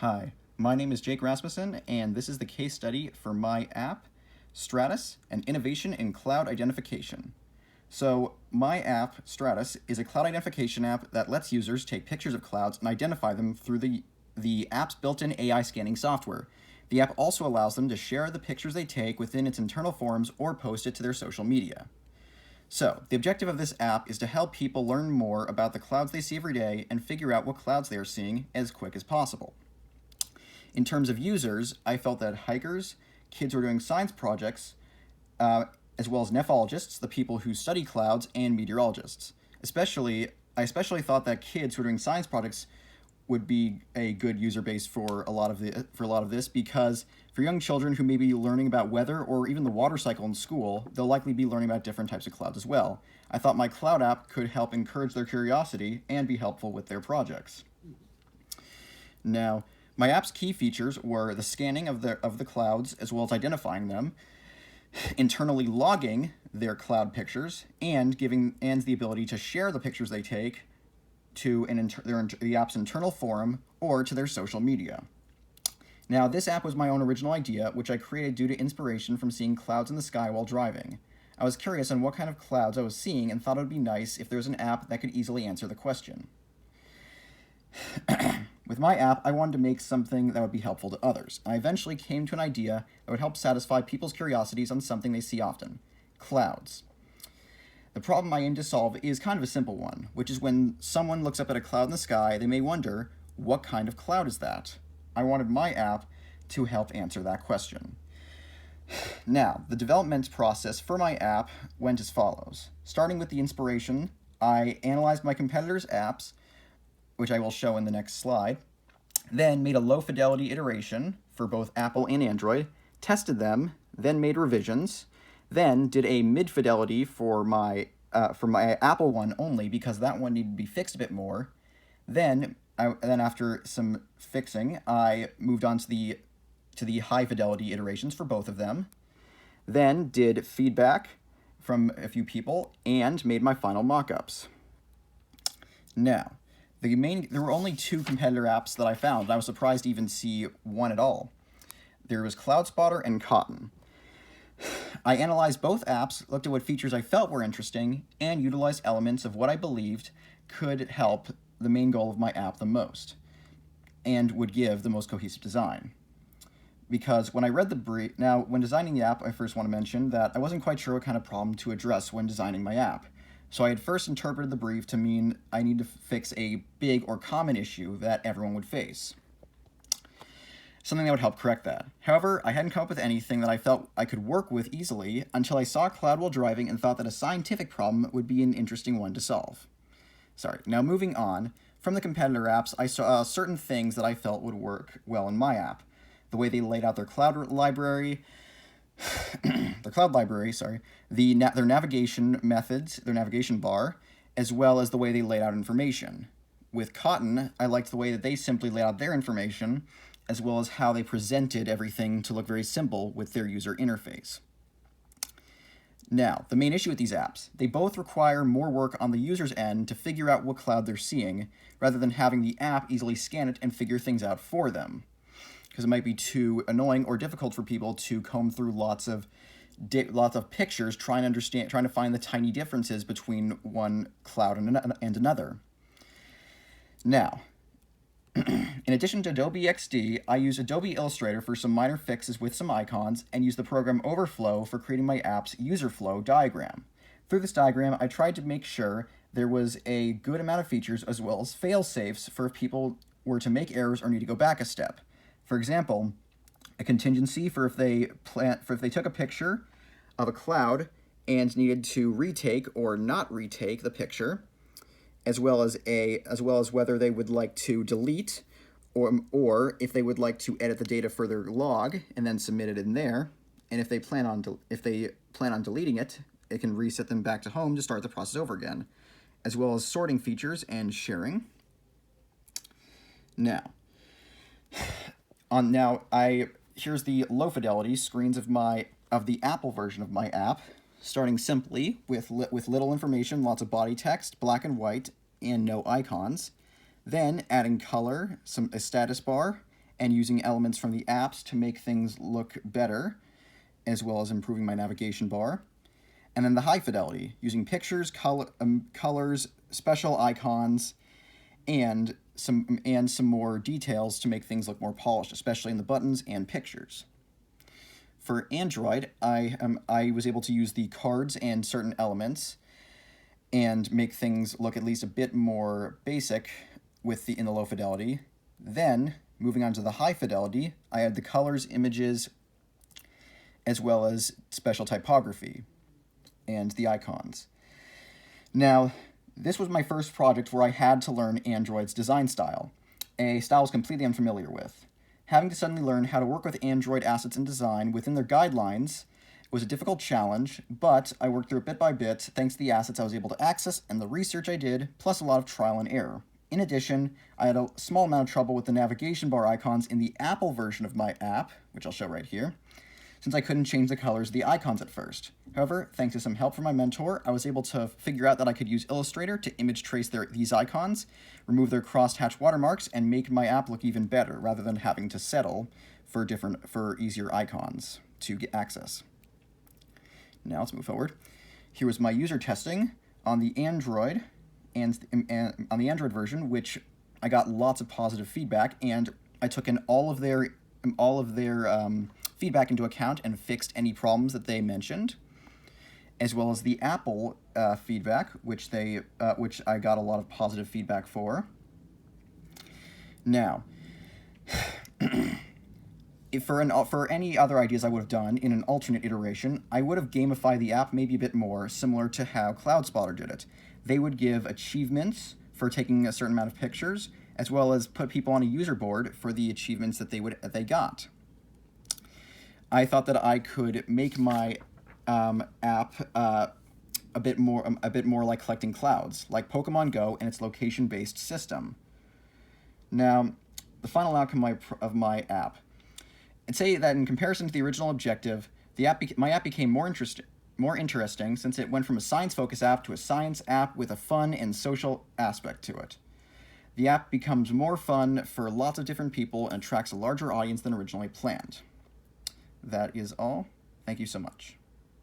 Hi, my name is Jake Rasmussen, and this is the case study for my app, Stratus, an innovation in cloud identification. So my app, Stratus, is a cloud identification app that lets users take pictures of clouds and identify them through the app's built-in AI scanning software. The app also allows them to share the pictures they take within its internal forums or post it to their social media. So, the objective of this app is to help people learn more about the clouds they see every day and figure out what clouds they are seeing as quick as possible. In terms of users, I felt that hikers, kids who are doing science projects, as well as nephologists, the people who study clouds, and meteorologists. I especially thought that kids who are doing science projects would be a good user base for a lot of this, because for young children who may be learning about weather or even the water cycle in school, they'll likely be learning about different types of clouds as well. I thought my cloud app could help encourage their curiosity and be helpful with their projects. Now, my app's key features were the scanning of the clouds as well as identifying them, internally logging their cloud pictures, and the ability to share the pictures they take to the app's internal forum or to their social media. Now, this app was my own original idea, which I created due to inspiration from seeing clouds in the sky while driving. I was curious on what kind of clouds I was seeing and thought it would be nice if there was an app that could easily answer the question. With my app, I wanted to make something that would be helpful to others. I eventually came to an idea that would help satisfy people's curiosities on something they see often: clouds. The problem I aim to solve is kind of a simple one, which is when someone looks up at a cloud in the sky, they may wonder, what kind of cloud is that? I wanted my app to help answer that question. Now, the development process for my app went as follows. Starting with the inspiration, I analyzed my competitors' apps, which I will show in the next slide, then made a low-fidelity iteration for both Apple and Android, tested them, then made revisions, then did a mid-fidelity for my Apple one only because that one needed to be fixed a bit more. Then after some fixing, I moved on to the high-fidelity iterations for both of them. Then did feedback from a few people and made my final mock-ups. Now, there were only two competitor apps that I found, and I was surprised to even see one at all. There was CloudSpotter and Cotton. I analyzed both apps, looked at what features I felt were interesting, and utilized elements of what I believed could help the main goal of my app the most, and would give the most cohesive design. Because when I read the brief, now when designing the app, I first want to mention that I wasn't quite sure what kind of problem to address when designing my app. So I had first interpreted the brief to mean I need to fix a big or common issue that everyone would face. Something that would help correct that. However, I hadn't come up with anything that I felt I could work with easily until I saw a cloud while driving and thought that a scientific problem would be an interesting one to solve. Now moving on, from the competitor apps, I saw certain things that I felt would work well in my app. The way they laid out their cloud library, their navigation methods, their navigation bar, as well as the way they laid out information. With Cotton, I liked the way that they simply laid out their information, as well as how they presented everything to look very simple with their user interface. Now, the main issue with these apps, they both require more work on the user's end to figure out what cloud they're seeing, rather than having the app easily scan it and figure things out for them. Because it might be too annoying or difficult for people to comb through lots of pictures trying to find the tiny differences between one cloud and another. Now, in addition to Adobe XD, I use Adobe Illustrator for some minor fixes with some icons and use the program Overflow for creating my app's user flow diagram. Through this diagram, I tried to make sure there was a good amount of features as well as fail-safes for if people were to make errors or need to go back a step. For example, a contingency for if they took a picture of a cloud and needed to retake or not retake the picture, as well as whether they would like to delete or if they would like to edit the data for their log and then submit it in there. And if they plan on deleting it, it can reset them back to home to start the process over again, as well as sorting features and sharing. Here's the low fidelity screens of the Apple version of my app, starting simply with little information, lots of body text, black and white, and no icons. Then adding color, a status bar, and using elements from the apps to make things look better, as well as improving my navigation bar. And then the high fidelity, using pictures, colors, special icons, and some more details to make things look more polished, especially in the buttons and pictures. For Android, I was able to use the cards and certain elements and make things look at least a bit more basic in the low fidelity. Then, moving on to the high fidelity, I had the colors, images, as well as special typography and the icons. Now, this was my first project where I had to learn Android's design style, a style I was completely unfamiliar with. Having to suddenly learn how to work with Android assets and design within their guidelines was a difficult challenge, but I worked through it bit by bit thanks to the assets I was able to access and the research I did, plus a lot of trial and error. In addition, I had a small amount of trouble with the navigation bar icons in the Apple version of my app, which I'll show right here, since I couldn't change the colors of the icons at first. However, thanks to some help from my mentor, I was able to figure out that I could use Illustrator to image trace these icons, remove their crosshatch watermarks, and make my app look even better, rather than having to settle for easier icons to get access. Now let's move forward. Here was my user testing on the Android and on the Android version, which I got lots of positive feedback, and I took in all of their feedback into account and fixed any problems that they mentioned, as well as the Apple feedback, which I got a lot of positive feedback for. Now, for any other ideas I would have done in an alternate iteration, I would have gamified the app maybe a bit more, similar to how CloudSpotter did it. They would give achievements for taking a certain amount of pictures, as well as put people on a user board for the achievements that they got. I thought that I could make my app a bit more like collecting clouds, like Pokemon Go and its location-based system. Now, the final outcome of my app. I'd say that in comparison to the original objective, my app became more interesting since it went from a science-focused app to a science app with a fun and social aspect to it. The app becomes more fun for lots of different people and attracts a larger audience than originally planned. That is all. Thank you so much.